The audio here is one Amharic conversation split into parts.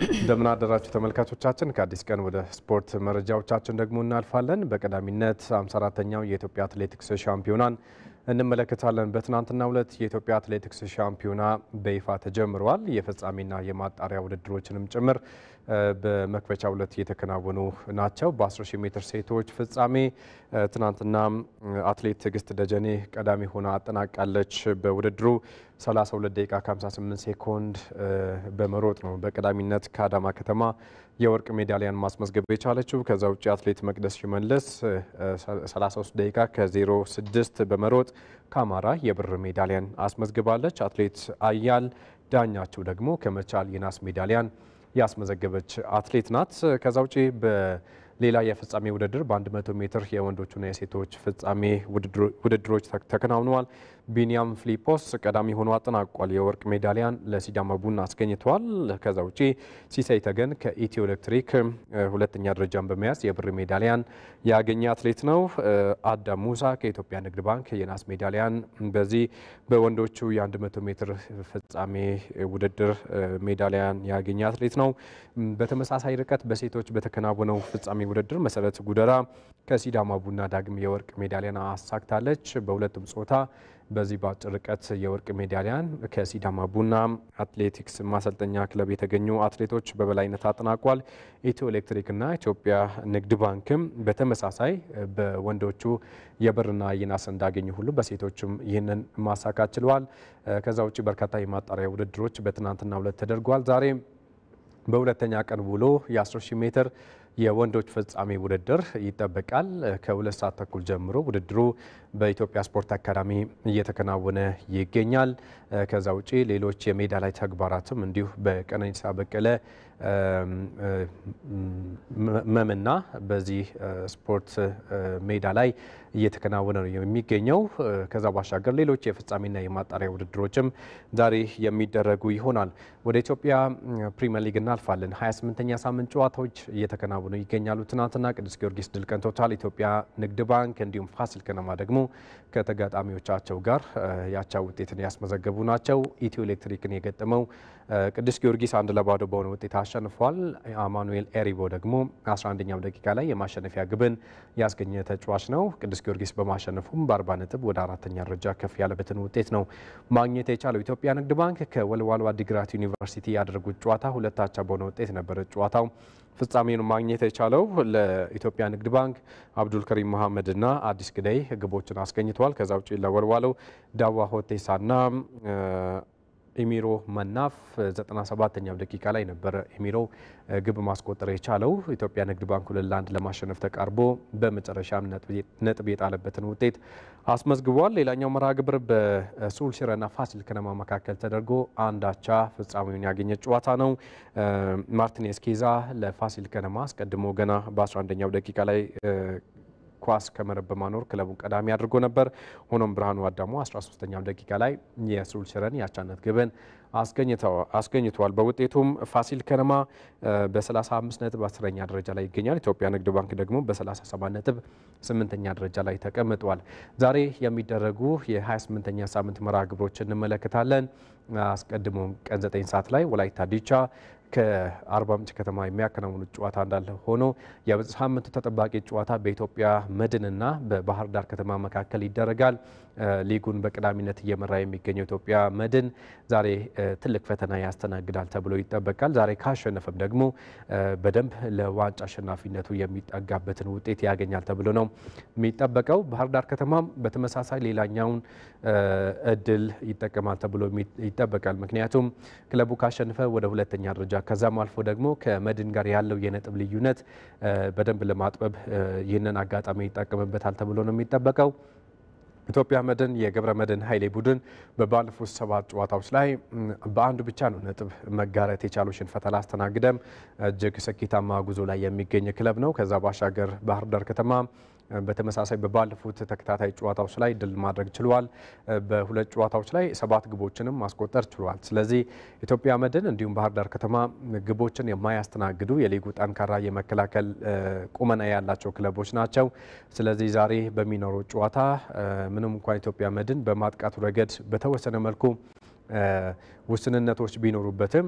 እንደምን አደራችሁ ተመልካቾቻችን። ከአዲስ ቀን ወደ ስፖርት መረጃዎቻችን ደግሞ እናልፋለን። በቀዳሚነት 54ኛው የኢትዮጵያ አትሌቲክስ ሻምፒዮናን እንመለከታለን። በትናንትናው ዕለት የኢትዮጵያ አትሌቲክስ ሻምፒዮና በይፋ ተጀምሯል። የፍጻሜና የማጣሪያ ውድድሮችንም ጭምር በመክፈቻው ዕለት የተከናወኑ ናቸው። በ10000 ሜትር ሴቶች ፍጻሜ ትናንትና አትሌት ትዕግስት ደጀኔ ቀዳሚ ሆና አጠናቃለች። በውድድሩ 32 ደቂቃ ከ58 ሴኮንድ በመሮጥ ነው በቀዳሚነት ከአዳማ ከተማ የወርቅ ሜዳሊያን ማስመዝገብ የቻለችው። ከዛ ውጭ አትሌት መቅደስ ሽመልስ 33 ደቂቃ ከ06 በመሮጥ ከአማራ የብር ሜዳሊያን አስመዝግባለች። አትሌት አያል ዳኛቸው ደግሞ ከመቻል የናስ ሜዳሊያን ያስመዘገበች አትሌት ናት። ከዛ ውጪ በሌላ የፍጻሜ ውድድር በ100 ሜትር የወንዶችና የሴቶች ፍጻሜ ውድድሮች ተከናውነዋል። ቢኒያም ፊሊጶስ ቀዳሚ ሆኖ አጠናቋል። የወርቅ ሜዳሊያን ለሲዳማ ቡና አስገኝተዋል። ከዛ ውጪ ሲሳይ ተገን ከኢትዮ ኤሌክትሪክ ሁለተኛ ደረጃን በመያዝ የብር ሜዳሊያን ያገኘ አትሌት ነው። አዳም ሙሳ ከኢትዮጵያ ንግድ ባንክ የናስ ሜዳሊያን በዚህ በወንዶቹ የ100 ሜትር ፍጻሜ ውድድር ሜዳሊያን ያገኘ አትሌት ነው። በተመሳሳይ ርቀት በሴቶች በተከናወነው ፍጻሜ ውድድር መሰረት ጉደራ ከሲዳማ ቡና ዳግም የወርቅ ሜዳሊያን አሳክታለች። በሁለቱም ጾታ በዚህ በአጭር ርቀት የወርቅ ሜዳሊያን ከሲዳማ ቡና አትሌቲክስ ማሰልጠኛ ክለብ የተገኙ አትሌቶች በበላይነት አጠናቋል። ኢትዮ ኤሌክትሪክና ኢትዮጵያ ንግድ ባንክም በተመሳሳይ በወንዶቹ የብርና የናስ እንዳገኙ ሁሉ በሴቶችም ይህንን ማሳካት ችለዋል። ከዛ ውጭ በርካታ የማጣሪያ ውድድሮች በትናንትናው ዕለት ተደርጓል። ዛሬ በሁለተኛ ቀን ውሎ የ10000 ሜትር የወንዶች ፍጻሜ ውድድር ይጠበቃል። ከ2 ሰዓት ተኩል ጀምሮ ውድድሩ በኢትዮጵያ ስፖርት አካዳሚ እየተከናወነ ይገኛል። ከዛ ውጪ ሌሎች የሜዳ ላይ ተግባራትም እንዲሁ በቀነኒሳ በቀለ መምና በዚህ ስፖርት ሜዳ ላይ እየተከናወነ ነው የሚገኘው። ከዛ ባሻገር ሌሎች የፍጻሜና የማጣሪያ ውድድሮችም ዛሬ የሚደረጉ ይሆናል። ወደ ኢትዮጵያ ፕሪሚየር ሊግ እናልፋለን። 28ኛ ሳምንት ጨዋታዎች እየተከናወኑ ይገኛሉ። ትናንትና ቅዱስ ጊዮርጊስ ድል ቀንቶታል። ኢትዮጵያ ንግድ ባንክ እንዲሁም ፋሲል ከነማ ደግሞ ከተጋጣሚዎቻቸው ጋር ያቻ ውጤትን ያስመዘገቡ ናቸው። ኢትዮ ኤሌክትሪክን የገጠመው ቅዱስ ጊዮርጊስ 1-0 በሆነ ውጤት አሸንፏል። አማኑኤል ኤሪቦ ደግሞ 11ኛው ደቂቃ ላይ የማሸነፊያ ግብን ያስገኘ ተጫዋች ነው። ቅዱስ ጊዮርጊስ በማሸነፉም በ40 ነጥብ ወደ 4ኛ ደረጃ ከፍ ያለበትን ውጤት ነው ማግኘት የቻለው። ኢትዮጵያ ንግድ ባንክ ከወልዋሎ ዓዲግራት ዩኒቨርሲቲ ያደረጉት ጨዋታ 2-2 በሆነ ውጤት ነበር ጨዋታው ፍጻሜውን ማግኘት የቻለው። ለኢትዮጵያ ንግድ ባንክ አብዱልከሪም መሐመድና አዲስ ግዳይ ግቦችን አስገኝተዋል። ከዛ ውጪ ለወልዋሎ ዳዋ ሆቴሳና ኤሚሮ መናፍ 97ኛው ደቂቃ ላይ ነበር ኤሚሮ ግብ ማስቆጠር የቻለው። ኢትዮጵያ ንግድ ባንክ 2-1 ለማሸነፍ ተቃርቦ በመጨረሻም ነጥብ የጣለበትን ውጤት አስመዝግቧል። ሌላኛው መርሃ ግብር በሱል ሽረና ፋሲል ከነማ መካከል ተደርጎ 1-1 ፍጻሜውን ያገኘ ጨዋታ ነው። ማርቲኔዝ ኬዛ ለፋሲል ከነማ አስቀድሞ ገና በ11ኛው ደቂቃ ላይ ኳስ ከመረብ በማኖር ክለቡን ቀዳሚ አድርጎ ነበር። ሆኖም ብርሃኑ አዳሙ 13ኛው ደቂቃ ላይ የሱል ሽረን ያቻነት ግብን አስገኝተዋል። በውጤቱም ፋሲል ከነማ በ35 ነጥብ 10ኛ ደረጃ ላይ ይገኛል። ኢትዮጵያ ንግድ ባንክ ደግሞ በ37 ነጥብ 8ኛ ደረጃ ላይ ተቀምጧል። ዛሬ የሚደረጉ የ28ኛ ሳምንት መርሃ ግብሮች እንመለከታለን። አስቀድሞ ቀን 9 ሰዓት ላይ ወላይታ ዲቻ ከአርባ ምንጭ ከተማ የሚያከናውኑት ጨዋታ እንዳለ ሆኖ የሳምንቱ ተጠባቂ ጨዋታ በኢትዮጵያ መድንና በባህር ዳር ከተማ መካከል ይደረጋል። ሊጉን በቀዳሚነት እየመራ የሚገኘው ኢትዮጵያ መድን ዛሬ ትልቅ ፈተና ያስተናግዳል ተብሎ ይጠበቃል። ዛሬ ካሸነፈም ደግሞ በደንብ ለዋንጫ አሸናፊነቱ የሚጠጋበትን ውጤት ያገኛል ተብሎ ነው የሚጠበቀው። ባህር ዳር ከተማም በተመሳሳይ ሌላኛውን እድል ይጠቀማል ተብሎ ይጠበቃል። ምክንያቱም ክለቡ ካሸነፈ ወደ ሁለተኛ ደረጃ ከዛም አልፎ ደግሞ ከመድን ጋር ያለው የነጥብ ልዩነት በደንብ ለማጥበብ ይህንን አጋጣሚ ይጠቀምበታል ተብሎ ነው የሚጠበቀው። ኢትዮጵያ መድን የገብረ መድን ኃይሌ ቡድን በባለፉት 7 ጨዋታዎች ላይ በአንድ ብቻ ነው ነጥብ መጋራት የቻለው። ሽንፈት አላስተናግደም። እጅግ ስኬታማ ጉዞ ላይ የሚገኝ ክለብ ነው። ከዛ ባሻገር ባህር ዳር ከተማ በተመሳሳይ በባለፉት ተከታታይ ጨዋታዎች ላይ ድል ማድረግ ችሏል። በሁለት ጨዋታዎች ላይ 7 ግቦችንም ማስቆጠር ችሏል። ስለዚህ ኢትዮጵያ መድን እንዲሁም ባህር ዳር ከተማ ግቦችን የማያስተናግዱ የሊጉ ጠንካራ የመከላከል ቁመና ያላቸው ክለቦች ናቸው። ስለዚህ ዛሬ በሚኖረው ጨዋታ ምንም እንኳን ኢትዮጵያ መድን በማጥቃቱ ረገድ በተወሰነ መልኩ ውስንነቶች ቢኖሩበትም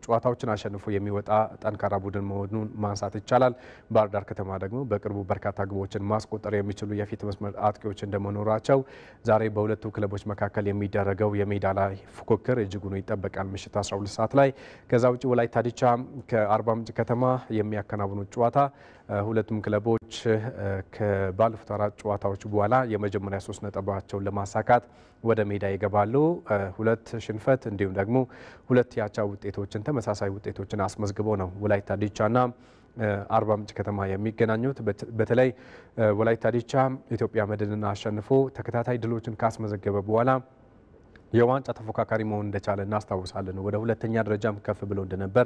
ጨዋታዎችን አሸንፎ የሚወጣ ጠንካራ ቡድን መሆኑን ማንሳት ይቻላል። ባህር ዳር ከተማ ደግሞ በቅርቡ በርካታ ግቦችን ማስቆጠር የሚችሉ የፊት መስመር አጥቂዎች እንደመኖራቸው ዛሬ በሁለቱ ክለቦች መካከል የሚደረገው የሜዳ ላይ ፉክክር እጅጉን ይጠበቃል። ምሽት 12 ሰዓት ላይ ከዛ ውጪ ወላይታ ዲቻ ከአርባ ምንጭ ከተማ የሚያከናውኑት ጨዋታ ሁለቱም ክለቦች ከባለፉት 4 ጨዋታዎች በኋላ የመጀመሪያ 3 ነጥባቸውን ለማሳካት ወደ ሜዳ ይገባሉ። 2 ሽንፈት እንዲሁም ደግሞ 2 ያቻ ውጤቶችን ተመሳሳይ ውጤቶችን አስመዝግበው ነው ወላይታ ዲቻና አርባ ምንጭ ከተማ የሚገናኙት። በተለይ ወላይታ ዲቻ ኢትዮጵያ መድንን አሸንፎ ተከታታይ ድሎችን ካስመዘገበ በኋላ የዋንጫ ተፎካካሪ መሆን እንደቻለ እናስታውሳለን። ወደ ሁለተኛ ደረጃም ከፍ ብሎ እንደነበር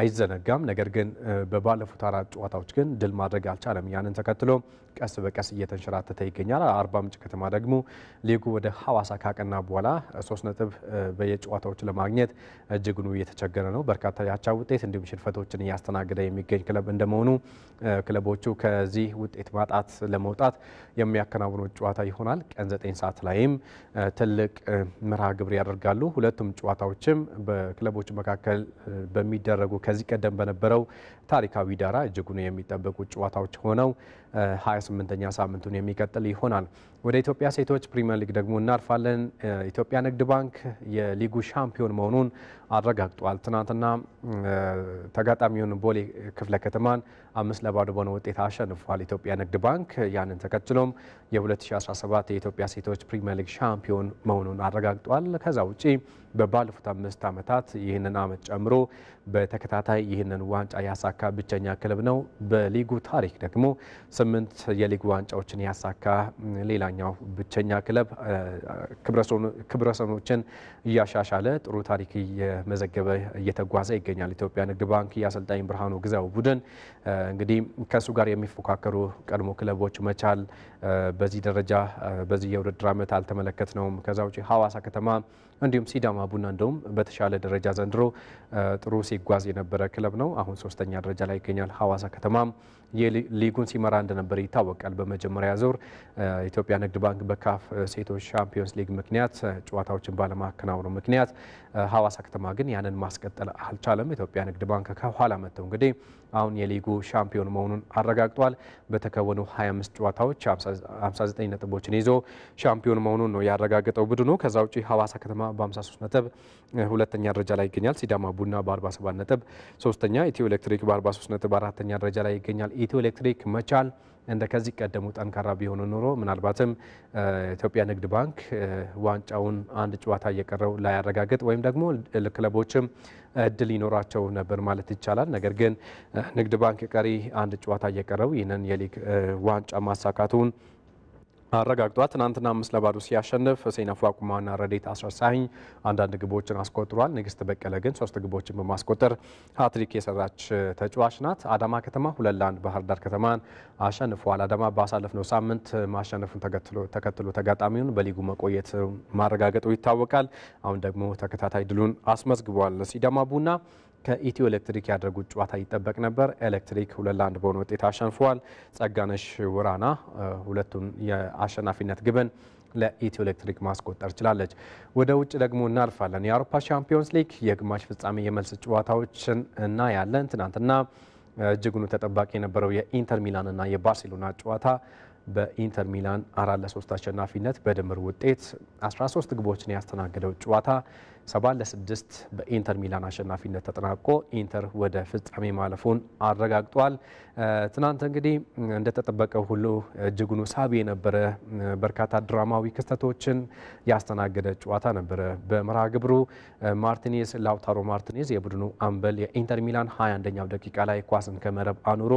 አይዘነጋም። ነገር ግን በባለፉት 4 ጨዋታዎች ግን ድል ማድረግ አልቻለም። ያንን ተከትሎ ቀስ በቀስ እየተንሸራተተ ይገኛል። አርባ ምንጭ ከተማ ደግሞ ሊጉ ወደ ሐዋሳ ካቀና በኋላ 3 ነጥብ በየጨዋታዎች ለማግኘት እጅጉኑ እየተቸገረ ነው። በርካታ ያቻ ውጤት እንዲሁም ሽንፈቶችን እያስተናገደ የሚገኝ ክለብ እንደመሆኑ ክለቦቹ ከዚህ ውጤት ማጣት ለመውጣት የሚያከናውኑት ጨዋታ ይሆናል። ቀን 9 ሰዓት ላይም ትልቅ መርሃ ግብር ያደርጋሉ። ሁለቱም ጨዋታዎችም በክለቦች መካከል በሚደረጉ ከዚህ ቀደም በነበረው ታሪካዊ ዳራ እጅጉን የሚጠበቁ ጨዋታዎች ሆነው 28ኛ ሳምንቱን የሚቀጥል ይሆናል። ወደ ኢትዮጵያ ሴቶች ፕሪሚየር ሊግ ደግሞ እናልፋለን። ኢትዮጵያ ንግድ ባንክ የሊጉ ሻምፒዮን መሆኑን አረጋግጧል። ትናንትና ተጋጣሚውን ቦሌ ክፍለ ከተማን 5-0 በሆነ ውጤት አሸንፏል ኢትዮጵያ ንግድ ባንክ። ያንን ተከትሎም የ2017 የኢትዮጵያ ሴቶች ፕሪሚየር ሊግ ሻምፒዮን መሆኑን አረጋግጧል። ከዛ ውጪ በባለፉት 5 ዓመታት ይህንን ዓመት ጨምሮ በተከታታይ ይህንን ዋንጫ ያሳካ ብቸኛ ክለብ ነው። በሊጉ ታሪክ ደግሞ 8 የሊጉ ዋንጫዎችን ያሳካ ሌላኛው ብቸኛ ክለብ ክብረሰኖችን እያሻሻለ ጥሩ ታሪክ እየመዘገበ እየተጓዘ ይገኛል። ኢትዮጵያ ንግድ ባንክ የአሰልጣኝ ብርሃኑ ግዛው ቡድን እንግዲህ ከእሱ ጋር የሚፎካከሩ ቀድሞ ክለቦች መቻል በዚህ ደረጃ በዚህ የውድድር ዓመት አልተመለከትነውም። ከዛ ውጪ ሐዋሳ ከተማ እንዲሁም ሲዳማ ቡና እንደውም በተሻለ ደረጃ ዘንድሮ ጥሩ ሲጓዝ የነበረ ክለብ ነው። አሁን 3ኛ ደረጃ ላይ ይገኛል። ሐዋሳ ከተማም ሊጉን ሲመራ እንደነበር ይታወቃል። በመጀመሪያ ዙር ኢትዮጵያ ንግድ ባንክ በካፍ ሴቶች ሻምፒዮንስ ሊግ ምክንያት ጨዋታዎችን ባለማከናወኑ ምክንያት ሐዋሳ ከተማ ግን ያንን ማስቀጠል አልቻለም። ኢትዮጵያ ንግድ ባንክ ከኋላ መጥተው እንግዲህ አሁን የሊጉ ሻምፒዮን መሆኑን አረጋግጧል። በተከወኑ 25 ጨዋታዎች 59 ነጥቦችን ይዞ ሻምፒዮን መሆኑን ነው ያረጋገጠው ቡድኑ። ከዛ ውጪ ሐዋሳ ከተማ በ53 ነጥብ ሁለተኛ ደረጃ ላይ ይገኛል። ሲዳማ ቡና በ47 ነጥብ ሶስተኛ፣ ኢትዮ ኤሌክትሪክ በ43 ነጥብ አራተኛ ደረጃ ላይ ይገኛል። ኢትዮ ኤሌክትሪክ መቻል እንደ ከዚህ ቀደሙ ጠንካራ ቢሆን ኖሮ ምናልባትም ኢትዮጵያ ንግድ ባንክ ዋንጫውን አንድ ጨዋታ እየቀረው ላያረጋግጥ ወይም ደግሞ ክለቦችም እድል ይኖራቸው ነበር ማለት ይቻላል። ነገር ግን ንግድ ባንክ ቀሪ አንድ ጨዋታ እየቀረው ይህንን የሊግ ዋንጫ ማሳካቱን አረጋግጧል። ትናንትና 5-0 ሲያሸንፍ ሰይነፉ አቁማና ረዴት አስረሳኝ አንዳንድ ግቦችን አስቆጥሯል። ንግስት በቀለ ግን 3 ግቦችን በማስቆጠር ሃትሪክ የሰራች ተጫዋች ናት። አዳማ ከተማ 2-1 ባህር ዳር ከተማን አሸንፏል። አዳማ ባሳለፍነው ሳምንት ማሸነፉን ተከትሎ ተጋጣሚውን በሊጉ መቆየት ማረጋገጡ ይታወቃል። አሁን ደግሞ ተከታታይ ድሉን አስመዝግቧል። ሲዳማ ቡና ከኢትዮ ኤሌክትሪክ ያደረጉት ጨዋታ ይጠበቅ ነበር። ኤሌክትሪክ 2-1 በሆነ ውጤት አሸንፏል። ጸጋነሽ ወራና ሁለቱን የአሸናፊነት ግብን ለኢትዮ ኤሌክትሪክ ማስቆጠር ችላለች። ወደ ውጭ ደግሞ እናልፋለን። የአውሮፓ ቻምፒዮንስ ሊግ የግማሽ ፍጻሜ የመልስ ጨዋታዎችን እናያለን። ትናንትና እጅጉኑ ተጠባቂ የነበረው የኢንተር ሚላንና የባርሴሎና ጨዋታ በኢንተር ሚላን 4-3 አሸናፊነት በድምር ውጤት 13 ግቦችን ያስተናገደው ጨዋታ 7-6 በኢንተር ሚላን አሸናፊነት ተጠናቆ ኢንተር ወደ ፍጻሜ ማለፉን አረጋግጧል። ትናንት እንግዲህ እንደተጠበቀው ሁሉ እጅጉኑ ሳቢ የነበረ በርካታ ድራማዊ ክስተቶችን ያስተናገደ ጨዋታ ነበረ። በመርሃ ግብሩ ላውታሮ ማርቲኔዝ የቡድኑ አምበል የኢንተር ሚላን 21ኛው ደቂቃ ላይ ኳስን ከመረብ አኑሮ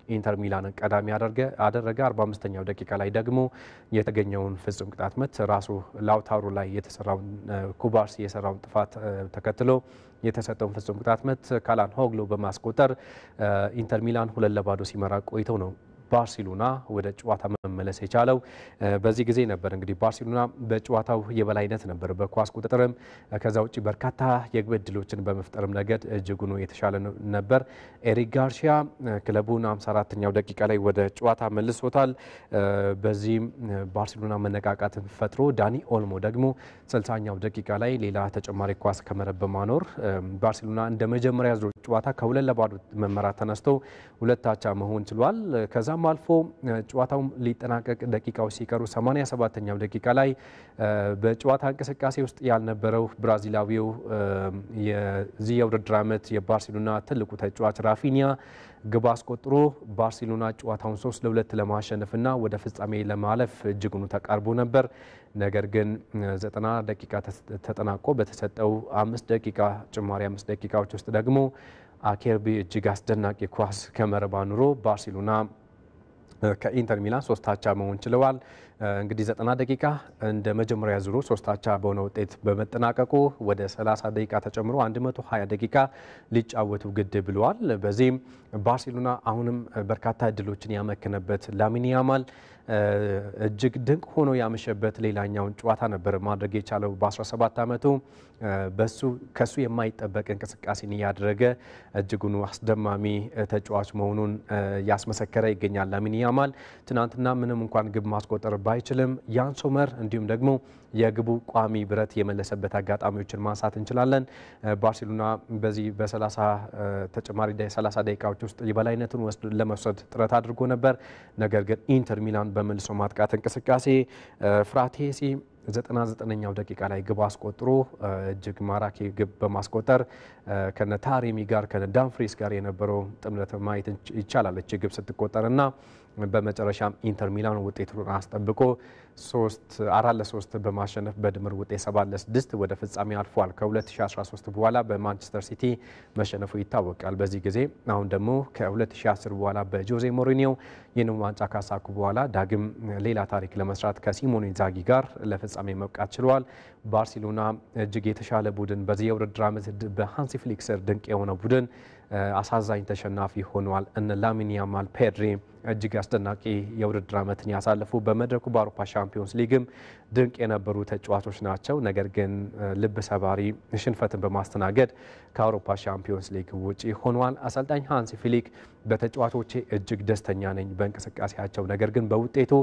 ኢንተር ሚላንን ቀዳሚ አደረገ። 45ኛው ደቂቃ ላይ ደግሞ የተገኘውን ፍጹም ቅጣት ምት ራሱ ላውታሮ ላይ የተሰራውን ኩባርሲ የሰራውን ጥፋት ተከትሎ የተሰጠውን ፍጹም ቅጣት ምት ካላን ሆግሎ በማስቆጠር ኢንተር ሚላን 2-0 ሲመራ ቆይተው ነው ባርሴሎና ወደ ጨዋታ መመለስ የቻለው በዚህ ጊዜ ነበር። እንግዲህ ባርሴሎና በጨዋታው የበላይነት ነበር በኳስ ቁጥጥርም ከዛ ውጪ በርካታ የግብ ዕድሎችን በመፍጠርም ነገድ እጅጉን የተሻለ ነበር። ኤሪክ ጋርሲያ ክለቡን 54ኛው ደቂቃ ላይ ወደ ጨዋታ መልሶታል። በዚህም ባርሴሎና መነቃቃትን ፈጥሮ ዳኒ ኦልሞ ደግሞ 60ኛው ደቂቃ ላይ ሌላ ተጨማሪ ኳስ ከመረብ በማኖር ባርሴሎና እንደ መጀመሪያ ዙር ጨዋታ ከ2-0 መመራት ተነስቶ 2-2 መሆን ችሏል። ከዛም አልፎ ጨዋታው ሊጠናቀቅ ደቂቃዎች ሲቀሩ 87ኛው ደቂቃ ላይ በጨዋታ እንቅስቃሴ ውስጥ ያልነበረው ብራዚላዊው የዚህ የውድድር ዓመት የባርሴሎና ትልቁ ተጫዋች ራፊኒያ ግብ አስቆጥሮ ባርሴሎና ጨዋታውን 3-2 ለማሸነፍና ወደ ፍጻሜ ለማለፍ እጅጉን ተቃርቦ ነበር። ነገር ግን 90 ደቂቃ ተጠናቆ በተሰጠው 5 ደቂቃ ጭማሪ 5 ደቂቃዎች ውስጥ ደግሞ አኬርቢ እጅግ አስደናቂ ኳስ ከመረብ አኑሮ ባርሴሎና ከኢንተር ሚላን 3-3 መሆን ችለዋል። እንግዲህ 90 ደቂቃ እንደ መጀመሪያ ዙሩ 3-3 በሆነ ውጤት በመጠናቀቁ ወደ 30 ደቂቃ ተጨምሮ 120 ደቂቃ ሊጫወቱ ግድ ብለዋል። በዚህም ባርሴሎና አሁንም በርካታ እድሎችን ያመከነበት ላሚን ያማል እጅግ ድንቅ ሆኖ ያመሸበት ሌላኛውን ጨዋታ ነበር ማድረግ የቻለው በ17 ዓመቱ ከሱ የማይጠበቅ እንቅስቃሴን ያደረገ እጅጉን አስደማሚ ተጫዋች መሆኑን ያስመሰከረ ይገኛል። ላሚን ያማል ትናንትና ምንም እንኳን ግብ ማስቆጠር ባይችልም ያን ሶመር እንዲሁም ደግሞ የግቡ ቋሚ ብረት የመለሰበት አጋጣሚዎችን ማንሳት እንችላለን። ባርሴሎና በዚህ በ30 ተጨማሪ 30 ደቂቃዎች ውስጥ የበላይነቱን ለመውሰድ ጥረት አድርጎ ነበር። ነገር ግን ኢንተር ሚላን በመልሶ ማጥቃት እንቅስቃሴ ፍራቴሲ 99ኛው ደቂቃ ላይ ግብ አስቆጥሮ እጅግ ማራኪ ግብ በማስቆጠር ከነ ታሪሚ ጋር ከነ ዳንፍሪስ ጋር የነበረው ጥምረት ማየት ይቻላል። እቺ ግብ ስትቆጠርና በመጨረሻም ኢንተር ሚላን ውጤቱን አስጠብቆ 4-3 በማሸነፍ በድምር ውጤት 7-6 ወደ ፍጻሜ አልፏል። ከ2013 በኋላ በማንቸስተር ሲቲ መሸነፉ ይታወቃል። በዚህ ጊዜ አሁን ደግሞ ከ2010 በኋላ በጆዜ ሞሪኒዮ ይህንን ዋንጫ ካሳኩ በኋላ ዳግም ሌላ ታሪክ ለመስራት ከሲሞኔ ኢንዛጊ ጋር ለፍጻሜ መብቃት ችለዋል። ባርሴሎና እጅግ የተሻለ ቡድን በዚህ የውድድር ዓመት በሃንሲ ፍሊክ ስር ድንቅ የሆነ ቡድን አሳዛኝ ተሸናፊ ሆኗል። እነ ላሚን ያማል፣ ፔድሪ እጅግ አስደናቂ የውድድር ዓመትን ያሳለፉ በመድረኩ በአውሮፓ ሻምፒዮንስ ሊግም ድንቅ የነበሩ ተጫዋቾች ናቸው። ነገር ግን ልብ ሰባሪ ሽንፈትን በማስተናገድ ከአውሮፓ ሻምፒዮንስ ሊግ ውጪ ሆኗል። አሰልጣኝ ሃንሲ ፍሊክ በተጫዋቾቼ እጅግ ደስተኛ ነኝ በእንቅስቃሴያቸው፣ ነገር ግን በውጤቱ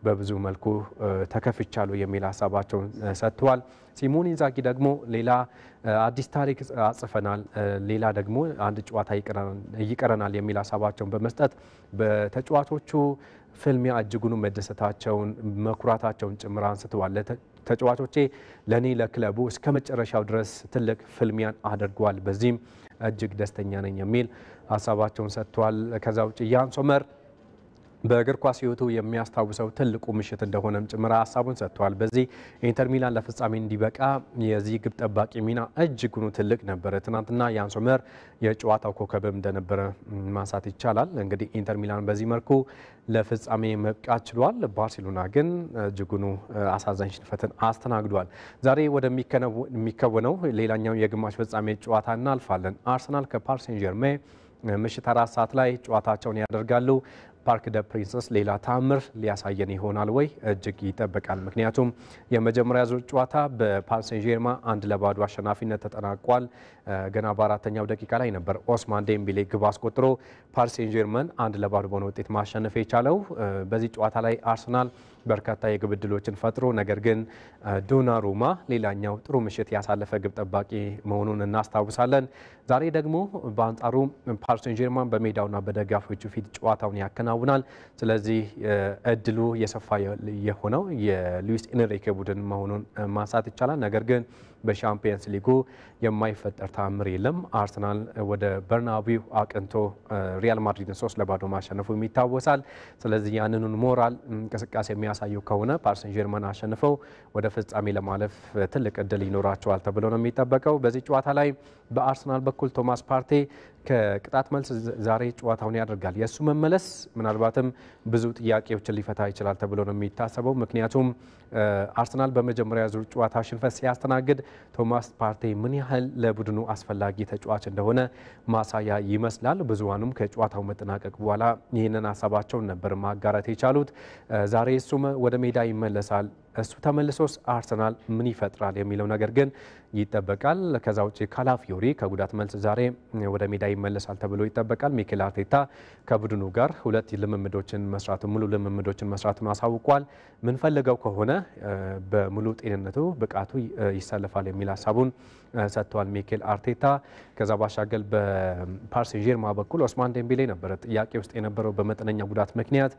በብዙ መልኩ ተከፍቻለሁ የሚል ሀሳባቸውን ሰጥተዋል። ሲሞኔ ኢንዛጊ ደግሞ ሌላ አዲስ ታሪክ አጽፈናል፣ ሌላ ደግሞ አንድ ጨዋታ ይቀረናል የሚል ሀሳባቸውን በመስጠት በተጫዋቾቹ ፍልሚያ እጅጉን መደሰታቸውን መኩራታቸውን ጭምር አንስተዋል። ተጫዋቾቼ ለኔ ለክለቡ እስከ መጨረሻው ድረስ ትልቅ ፍልሚያን አድርጓል፣ በዚህም እጅግ ደስተኛ ነኝ የሚል ሀሳባቸውን ሰጥተዋል። ከዛ ውጭ ያን ሶመር በእግር ኳስ ሕይወቱ የሚያስታውሰው ትልቁ ምሽት እንደሆነም ጭምር ሀሳቡን ሰጥተዋል። በዚህ ኢንተር ሚላን ለፍጻሜ እንዲበቃ የዚህ ግብ ጠባቂ ሚና እጅጉን ትልቅ ነበረ። ትናንትና ያን ሶመር የጨዋታው ኮከብም እንደነበረ ማንሳት ይቻላል። እንግዲህ ኢንተር ሚላን በዚህ መልኩ ለፍጻሜ መብቃት ችሏል። ባርሴሎና ግን እጅጉን አሳዛኝ ሽንፈትን አስተናግዷል። ዛሬ ወደሚከወነው ሌላኛው የግማሽ ፍጻሜ ጨዋታ እናልፋለን። አርሰናል ከፓሪስ ሴን ዠርሜን ምሽት 4 ሰዓት ላይ ጨዋታቸውን ያደርጋሉ። ፓርክ ደ ፕሪንሰስ ሌላ ታምር ሊያሳየን ይሆናል ወይ? እጅግ ይጠበቃል። ምክንያቱም የመጀመሪያ ዙር ጨዋታ በፓሪስ ሴን ዠርሜን 1-0 አሸናፊነት ተጠናቋል። ገና በአራተኛው ደቂቃ ላይ ነበር ኦስማን ዴምቤሌ ግብ አስቆጥሮ ፓሪስ ሴን ዠርሜን 1-0 በሆነ ውጤት ማሸነፍ የቻለው። በዚህ ጨዋታ ላይ አርሰናል በርካታ የግብ ዕድሎችን ፈጥሮ ነገር ግን ዶናሩማ ሌላኛው ጥሩ ምሽት ያሳለፈ ግብ ጠባቂ መሆኑን እናስታውሳለን። ዛሬ ደግሞ በአንጻሩ ፓሪስ ሴን ዠርሜን በሜዳውና በደጋፊዎቹ ፊት ጨዋታውን ያከናውናል። ስለዚህ እድሉ የሰፋ የሆነው የሉዊስ ኤንሪኬ ቡድን መሆኑን ማንሳት ይቻላል። ነገር ግን በሻምፒየንስ ሊጉ የማይፈጠር ተአምር የለም። አርሰናል ወደ በርናቢው አቅንቶ ሪያል ማድሪድን 3-0 ማሸነፉ ይታወሳል። ስለዚህ ያንኑን ሞራል እንቅስቃሴ የሚያሳዩ ከሆነ ፓሪስ ሴን ዠርሜን አሸንፈው ወደ ፍጻሜ ለማለፍ ትልቅ እድል ይኖራቸዋል ተብሎ ነው የሚጠበቀው። በዚህ ጨዋታ ላይ በአርሰናል በኩል ቶማስ ፓርቴ ከቅጣት መልስ ዛሬ ጨዋታውን ያደርጋል። የእሱ መመለስ ምናልባትም ብዙ ጥያቄዎችን ሊፈታ ይችላል ተብሎ ነው የሚታሰበው። ምክንያቱም አርሰናል በመጀመሪያ ዙር ጨዋታ ሽንፈት ሲያስተናግድ ቶማስ ፓርቴ ምን ያህል ለቡድኑ አስፈላጊ ተጫዋች እንደሆነ ማሳያ ይመስላል። ብዙዋኑም ከጨዋታው መጠናቀቅ በኋላ ይህንን ሀሳባቸውን ነበር ማጋራት የቻሉት። ዛሬ እሱም ወደ ሜዳ ይመለሳል። እሱ ተመልሶስ አርሰናል ምን ይፈጥራል የሚለው ነገር ግን ይጠበቃል። ከዛ ውጪ ካላፊዮሪ ከጉዳት መልስ ዛሬ ወደ ሜዳ ይመለሳል ተብሎ ይጠበቃል። ሚኬል አርቴታ ከቡድኑ ጋር ሙሉ ልምምዶችን መስራቱን አሳውቋል። ምን ፈልገው ከሆነ በሙሉ ጤንነቱ ብቃቱ ይሰለፋል የሚል ሀሳቡን ሰጥቷል ሚኬል አርቴታ። ከዛ ባሻገር በፓሪስ ሴን ዠርማ በኩል ኦስማን ዴምቤሌ ነበረ ጥያቄ ውስጥ የነበረው በመጠነኛ ጉዳት ምክንያት።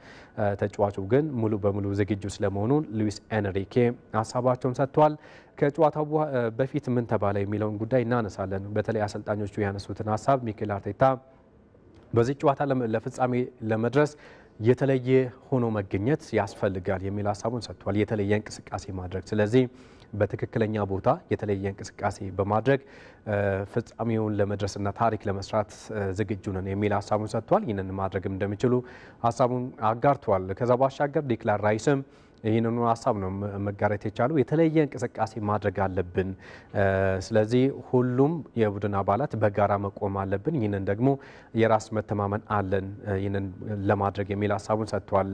ተጫዋቹ ግን ሙሉ በሙሉ ዝግጁ ስለመሆኑ ሉዊስ ኤንሪኬ ሀሳባቸውን ሰጥቷል። ከጨዋታው በፊት ምን ተባለ የሚለውን ጉዳይ እናነሳለን። በተለይ አሰልጣኞቹ ያነሱትን ሀሳብ ሚኬል አርቴታ በዚህ ጨዋታ ለፍጻሜ ለመድረስ የተለየ ሆኖ መገኘት ያስፈልጋል የሚል ሀሳቡን ሰጥቷል። የተለየ እንቅስቃሴ ማድረግ፣ ስለዚህ በትክክለኛ ቦታ የተለየ እንቅስቃሴ በማድረግ ፍጻሜውን ለመድረስና ታሪክ ለመስራት ዝግጁ ነን የሚል ሀሳቡን ሰጥቷል። ይህንን ማድረግም እንደሚችሉ ሀሳቡን አጋርቷል። ከዛ ባሻገር ዲክላን ራይስም ይህንኑ ሀሳብ ነው መጋራት የቻለው። የተለየ እንቅስቃሴ ማድረግ አለብን፣ ስለዚህ ሁሉም የቡድን አባላት በጋራ መቆም አለብን፣ ይህንን ደግሞ የራስ መተማመን አለን ይህንን ለማድረግ የሚል ሀሳቡን ሰጥቷል።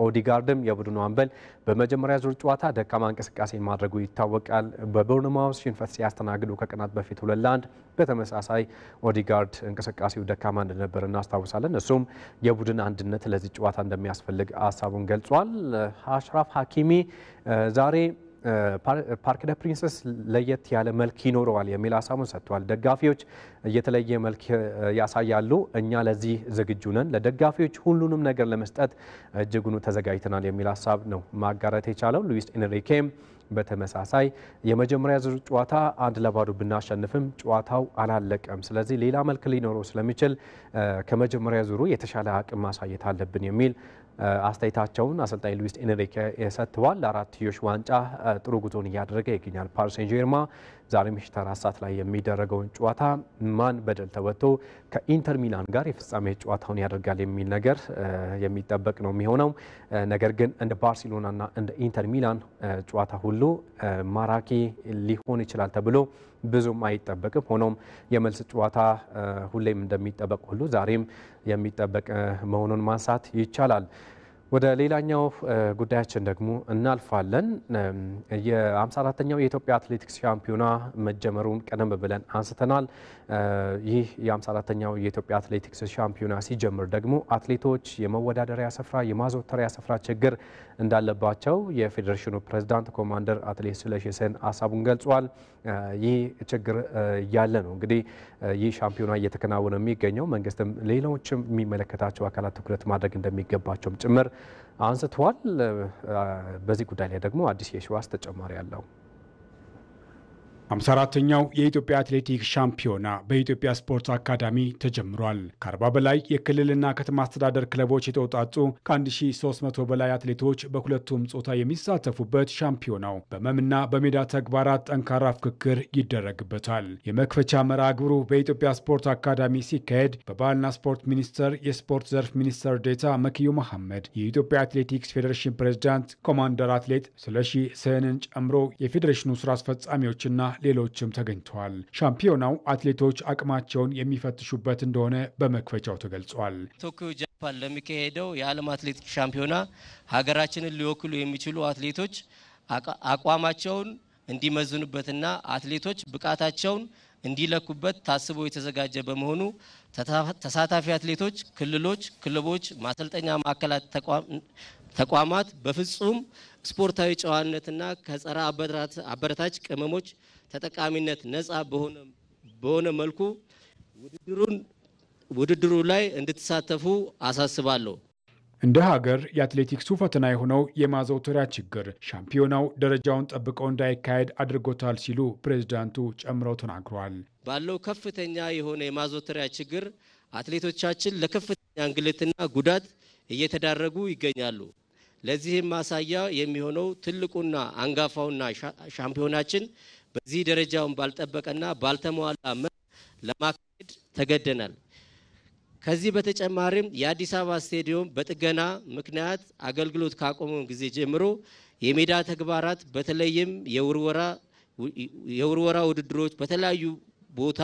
ኦዲጋርድም የቡድኑ አምበል በመጀመሪያ ዙር ጨዋታ ደካማ እንቅስቃሴ ማድረጉ ይታወቃል። በቦርንማውዝ ሽንፈት ሲያስተናግዱ ከቀናት በፊት 2-1 በተመሳሳይ ኦዲጋርድ እንቅስቃሴው ደካማ እንደነበር እናስታውሳለን። እሱም የቡድን አንድነት ለዚህ ጨዋታ እንደሚያስፈልግ ሀሳቡን ገልጿል። አሽራፍ ሀኪሚ ዛሬ ፓርክ ደ ፕሪንሰስ ለየት ያለ መልክ ይኖረዋል የሚል ሀሳቡን ሰጥቷል። ደጋፊዎች የተለየ መልክ ያሳያሉ፣ እኛ ለዚህ ዝግጁ ነን፣ ለደጋፊዎች ሁሉንም ነገር ለመስጠት እጅጉኑ ተዘጋጅተናል የሚል ሀሳብ ነው ማጋራት የቻለው። ሉዊስ ኤንሪኬም በተመሳሳይ የመጀመሪያ ዙር ጨዋታ 1-0 ብናሸንፍም ጨዋታው አላለቀም፣ ስለዚህ ሌላ መልክ ሊኖረው ስለሚችል ከመጀመሪያ ዙሩ የተሻለ አቅም ማሳየት አለብን የሚል አስተያየታቸውን አሰልጣኝ ሉዊስ ኤንሪኬ ሰጥተዋል። ለአራትዮሽ ዋንጫ ጥሩ ጉዞን እያደረገ ይገኛል ፓሪስ ሴን ዠርማ። ዛሬ ምሽት 4 ሰዓት ላይ የሚደረገውን ጨዋታ ማን በድል ተወጥቶ ከኢንተር ሚላን ጋር የፍጻሜ ጨዋታውን ያደርጋል የሚል ነገር የሚጠበቅ ነው የሚሆነው። ነገር ግን እንደ ባርሴሎናና እንደ ኢንተር ሚላን ጨዋታ ሁሉ ማራኪ ሊሆን ይችላል ተብሎ ብዙም አይጠበቅም። ሆኖም የመልስ ጨዋታ ሁሌም እንደሚጠበቅ ሁሉ ዛሬም የሚጠበቅ መሆኑን ማንሳት ይቻላል። ወደ ሌላኛው ጉዳያችን ደግሞ እናልፋለን። የ54ኛው የኢትዮጵያ አትሌቲክስ ሻምፒዮና መጀመሩን ቀደም ብለን አንስተናል። ይህ የ54ኛው የኢትዮጵያ አትሌቲክስ ሻምፒዮና ሲጀምር ደግሞ አትሌቶች የመወዳደሪያ ስፍራ፣ የማዘውተሪያ ስፍራ ችግር እንዳለባቸው የፌዴሬሽኑ ፕሬዝዳንት ኮማንደር አትሌት ስለሺ ስህን ሀሳቡን ገልጿል። ይህ ችግር ያለ ነው እንግዲህ ይህ ሻምፒዮና እየተከናወነ የሚገኘው መንግስትም ሌሎችም የሚመለከታቸው አካላት ትኩረት ማድረግ እንደሚገባቸውም ጭምር አንስተዋል። በዚህ ጉዳይ ላይ ደግሞ አዲስ የሸዋስ ተጨማሪ አለው። 54ኛው የኢትዮጵያ አትሌቲክስ ሻምፒዮና በኢትዮጵያ ስፖርት አካዳሚ ተጀምሯል። ከ40 በላይ የክልልና ከተማ አስተዳደር ክለቦች የተውጣጡ ከ1300 በላይ አትሌቶች በሁለቱም ጾታ የሚሳተፉበት ሻምፒዮናው በመምና በሜዳ ተግባራት ጠንካራ ፍክክር ይደረግበታል። የመክፈቻ መርሃ ግብሩ በኢትዮጵያ ስፖርት አካዳሚ ሲካሄድ በባህልና ስፖርት ሚኒስቴር የስፖርት ዘርፍ ሚኒስትር ዴኤታ መክዩ መሐመድ፣ የኢትዮጵያ አትሌቲክስ ፌዴሬሽን ፕሬዝዳንት ኮማንደር አትሌት ስለሺ ስህንን ጨምሮ የፌዴሬሽኑ ስራ አስፈጻሚዎችና ሌሎችም ተገኝተዋል። ሻምፒዮናው አትሌቶች አቅማቸውን የሚፈትሹበት እንደሆነ በመክፈቻው ተገልጿል። ቶኪዮ ጃፓን ለሚካሄደው የዓለም አትሌቲክስ ሻምፒዮና ሀገራችንን ሊወክሉ የሚችሉ አትሌቶች አቋማቸውን እንዲመዝኑበትና አትሌቶች ብቃታቸውን እንዲለኩበት ታስቦ የተዘጋጀ በመሆኑ ተሳታፊ አትሌቶች፣ ክልሎች፣ ክለቦች፣ ማሰልጠኛ ማዕከላት ተቋማት በፍጹም ስፖርታዊ ጨዋነትና ከጸረ አበረታች ቅመሞች ተጠቃሚነት ነፃ በሆነ መልኩ ውድድሩ ላይ እንድትሳተፉ አሳስባለሁ። እንደ ሀገር የአትሌቲክሱ ፈተና የሆነው የማዘውተሪያ ችግር ሻምፒዮናው ደረጃውን ጠብቀው እንዳይካሄድ አድርጎታል ሲሉ ፕሬዝዳንቱ ጨምረው ተናግረዋል። ባለው ከፍተኛ የሆነ የማዘውተሪያ ችግር አትሌቶቻችን ለከፍተኛ እንግልትና ጉዳት እየተዳረጉ ይገኛሉ። ለዚህም ማሳያ የሚሆነው ትልቁና አንጋፋውና ሻምፒዮናችን በዚህ ደረጃውን ባልጠበቀና ባልተሟላ መልኩ ለማካሄድ ተገደናል። ከዚህ በተጨማሪም የአዲስ አበባ ስቴዲየም በጥገና ምክንያት አገልግሎት ካቆመ ጊዜ ጀምሮ የሜዳ ተግባራት በተለይም የውርወራ ውድድሮች በተለያዩ ቦታ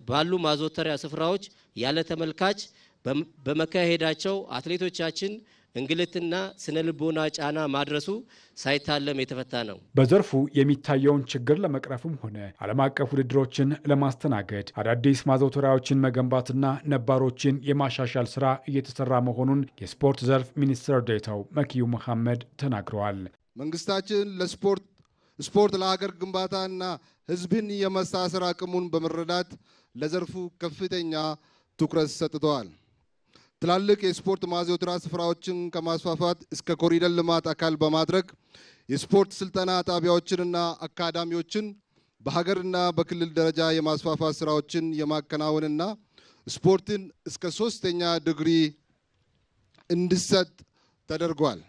ባሉ ማዘውተሪያ ስፍራዎች ያለ ተመልካች በመካሄዳቸው አትሌቶቻችን እንግልትና ስነልቦና ጫና ማድረሱ ሳይታለም የተፈታ ነው። በዘርፉ የሚታየውን ችግር ለመቅረፍም ሆነ ዓለም አቀፍ ውድድሮችን ለማስተናገድ አዳዲስ ማዘውተሪያዎችን መገንባትና ነባሮችን የማሻሻል ስራ እየተሰራ መሆኑን የስፖርት ዘርፍ ሚኒስትር ዴኤታው መኪዩ መሐመድ ተናግረዋል። መንግስታችን ስፖርት ለሀገር ግንባታና ህዝብን የመሳሰር አቅሙን በመረዳት ለዘርፉ ከፍተኛ ትኩረት ሰጥተዋል። ትላልቅ የስፖርት ማዘውተሪያ ስፍራዎችን ከማስፋፋት እስከ ኮሪደር ልማት አካል በማድረግ የስፖርት ስልጠና ጣቢያዎችንና አካዳሚዎችን በሀገርና በክልል ደረጃ የማስፋፋት ስራዎችን የማከናወንና ስፖርትን እስከ 3ኛ ዲግሪ እንዲሰጥ ተደርጓል።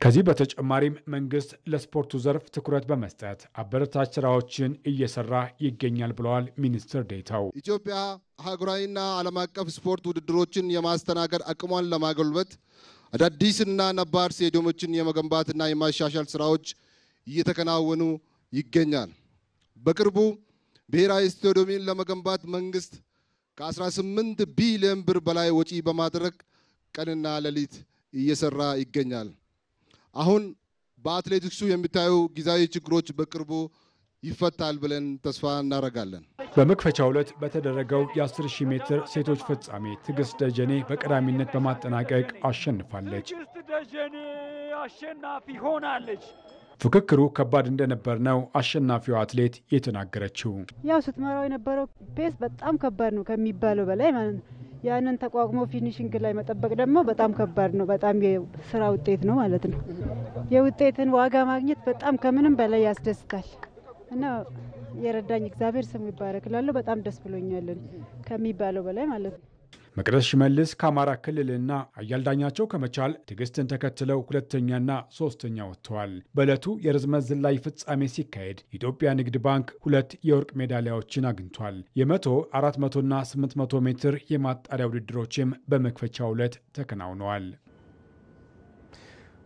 ከዚህ በተጨማሪም መንግስት ለስፖርቱ ዘርፍ ትኩረት በመስጠት አበረታች ስራዎችን እየሰራ ይገኛል ብለዋል ሚኒስትር ዴኤታው። ኢትዮጵያ ሀገራዊና ዓለም አቀፍ ስፖርት ውድድሮችን የማስተናገድ አቅሟን ለማጎልበት አዳዲስና ነባር ስቴዲየሞችን የመገንባትና የማሻሻል ስራዎች እየተከናወኑ ይገኛል። በቅርቡ ብሔራዊ ስቴዲየምን ለመገንባት መንግስት ከ18 ቢሊዮን ብር በላይ ወጪ በማድረግ ቀንና ሌሊት እየሰራ ይገኛል። አሁን በአትሌቲክሱ የሚታዩ ጊዜያዊ ችግሮች በቅርቡ ይፈታል ብለን ተስፋ እናደርጋለን። በመክፈቻው ዕለት በተደረገው የ10,000 ሜትር ሴቶች ፍጻሜ ትዕግስት ደጀኔ በቀዳሚነት በማጠናቀቅ አሸንፋለች። ትዕግስት ደጀኔ አሸናፊ ሆናለች። ፍክክሩ ከባድ እንደነበር ነው አሸናፊው አትሌት የተናገረችው። ያው ስትመራው የነበረው ፔስ በጣም ከባድ ነው ከሚባለው በላይ ማለት ነው። ያንን ተቋቁሞ ፊኒሺንግ ላይ መጠበቅ ደግሞ በጣም ከባድ ነው። በጣም የስራ ውጤት ነው ማለት ነው። የውጤትን ዋጋ ማግኘት በጣም ከምንም በላይ ያስደስታል እና የረዳኝ እግዚአብሔር ስሙ ይባረክ እላለሁ። በጣም ደስ ብሎኛል ከሚባለው በላይ ማለት ነው። መቅደስ ሽመልስ ከአማራ ክልልና አያል ዳኛቸው ከመቻል ትዕግስትን ተከትለው ሁለተኛና ሶስተኛ ወጥተዋል። በዕለቱ የርዝመት ዝላይ ፍጻሜ ሲካሄድ የኢትዮጵያ ንግድ ባንክ 2 የወርቅ ሜዳሊያዎችን አግኝቷል። የ100፣ 400ና 800 ሜትር የማጣሪያ ውድድሮችም በመክፈቻው ዕለት ተከናውነዋል።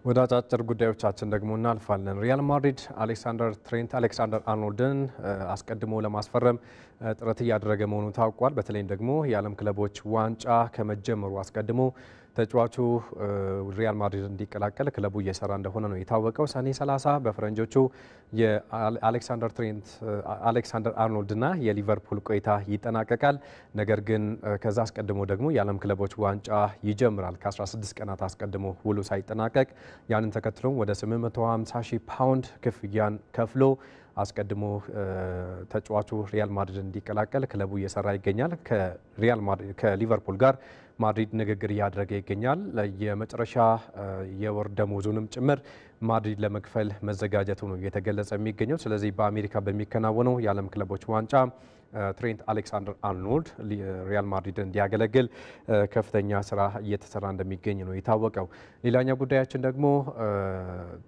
ወደ አጫጭር ጉዳዮቻችን ደግሞ እናልፋለን። ሪያል ማድሪድ አሌክሳንደር አርኖልድን አስቀድሞ ለማስፈረም ጥረት እያደረገ መሆኑ ታውቋል። በተለይም ደግሞ የዓለም ክለቦች ዋንጫ ከመጀመሩ አስቀድሞ ተጫዋቹ ሪያል ማድሪድ እንዲቀላቀል ክለቡ እየሰራ እንደሆነ ነው የታወቀው። ሰኔ 30 በፈረንጆቹ የአሌክሳንደር አርኖልድና የሊቨርፑል ቆይታ ይጠናቀቃል። ነገር ግን ከዛ አስቀድሞ ደግሞ የዓለም ክለቦች ዋንጫ ይጀምራል። ከ16 ቀናት አስቀድሞ ውሉ ሳይጠናቀቅ ያንን ተከትሎም ወደ 850,000 ፓውንድ ክፍያን ከፍሎ አስቀድሞ ተጫዋቹ ሪያል ማድሪድ እንዲቀላቀል ክለቡ እየሰራ ይገኛል። ከሊቨርፑል ጋር ማድሪድ ንግግር እያደረገ ይገኛል። የመጨረሻ የወር ደሞዙንም ጭምር ማድሪድ ለመክፈል መዘጋጀቱ ነው እየተገለጸ የሚገኘው። ስለዚህ በአሜሪካ በሚከናወነው የዓለም ክለቦች ዋንጫ ትሬንት አሌክሳንደር አርኖልድ ሪያል ማድሪድ እንዲያገለግል ከፍተኛ ስራ እየተሰራ እንደሚገኝ ነው የታወቀው። ሌላኛው ጉዳያችን ደግሞ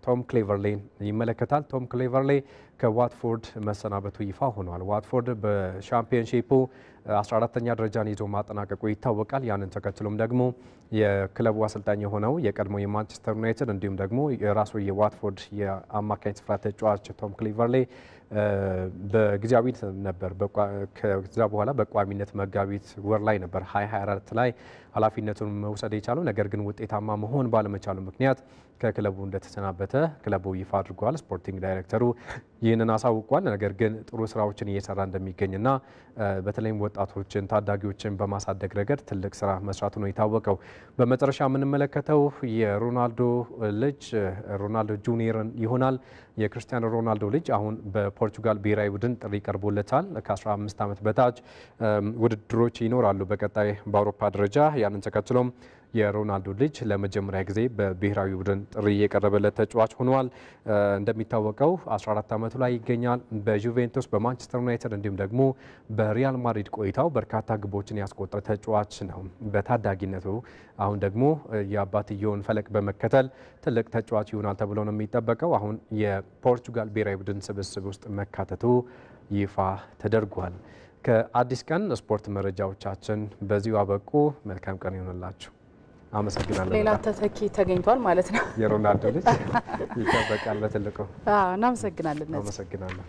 ቶም ክሌቨርሌን ይመለከታል። ቶም ክሌቨርሌ ከዋትፎርድ መሰናበቱ ይፋ ሆኗል። ዋትፎርድ በሻምፒዮንሺፑ 14ኛ ደረጃን ይዞ ማጠናቀቁ ይታወቃል። ያንን ተከትሎም ደግሞ የክለቡ አሰልጣኝ የሆነው የቀድሞ የማንቸስተር ዩናይትድ እንዲሁም ደግሞ የራሱ የዋትፎርድ የአማካኝ ስፍራ ተጫዋች ቶም ክሌቨርሌ በጊዜያዊ ነበር። ከዛ በኋላ በቋሚነት መጋቢት ወር ላይ ነበር 2024 ላይ ኃላፊነቱን መውሰድ የቻለው። ነገር ግን ውጤታማ መሆን ባለመቻሉ ምክንያት ከክለቡ እንደተሰናበተ ክለቡ ይፋ አድርጓል። ስፖርቲንግ ዳይሬክተሩ ይህንን አሳውቋል። ነገር ግን ጥሩ ስራዎችን እየሰራ እንደሚገኝና በተለይም ወጣቶችን ታዳጊዎችን በማሳደግ ረገድ ትልቅ ስራ መስራቱ ነው የታወቀው። በመጨረሻ የምንመለከተው የሮናልዶ ልጅ ሮናልዶ ጁኒየርን ይሆናል። የክርስቲያኖ ሮናልዶ ልጅ አሁን በፖርቹጋል ብሔራዊ ቡድን ጥሪ ቀርቦለታል። ከ15 ዓመት በታች ውድድሮች ይኖራሉ በቀጣይ በአውሮፓ ደረጃ። ያንን ተከትሎም የሮናልዶ ልጅ ለመጀመሪያ ጊዜ በብሔራዊ ቡድን ጥሪ የቀረበለት ተጫዋች ሆኗል። እንደሚታወቀው 14 ዓመቱ ላይ ይገኛል። በዩቬንቱስ፣ በማንቸስተር ዩናይትድ እንዲሁም ደግሞ በሪያል ማድሪድ ቆይታው በርካታ ግቦችን ያስቆጠረ ተጫዋች ነው። በታዳጊነቱ አሁን ደግሞ የአባትየውን ፈለቅ በመከተል ትልቅ ተጫዋች ይሆናል ተብሎ ነው የሚጠበቀው። አሁን የፖርቹጋል ብሔራዊ ቡድን ስብስብ ውስጥ መካተቱ ይፋ ተደርጓል። ከአዲስ ቀን ስፖርት መረጃዎቻችን በዚሁ አበቁ። መልካም ቀን ይሁንላችሁ። አመሰግናለሁ። ሌላ ተተኪ ተገኝቷል ማለት ነው። የሮናልዶ ልጅ ይጠበቃል በትልቁ። እናመሰግናለን። አመሰግናለሁ።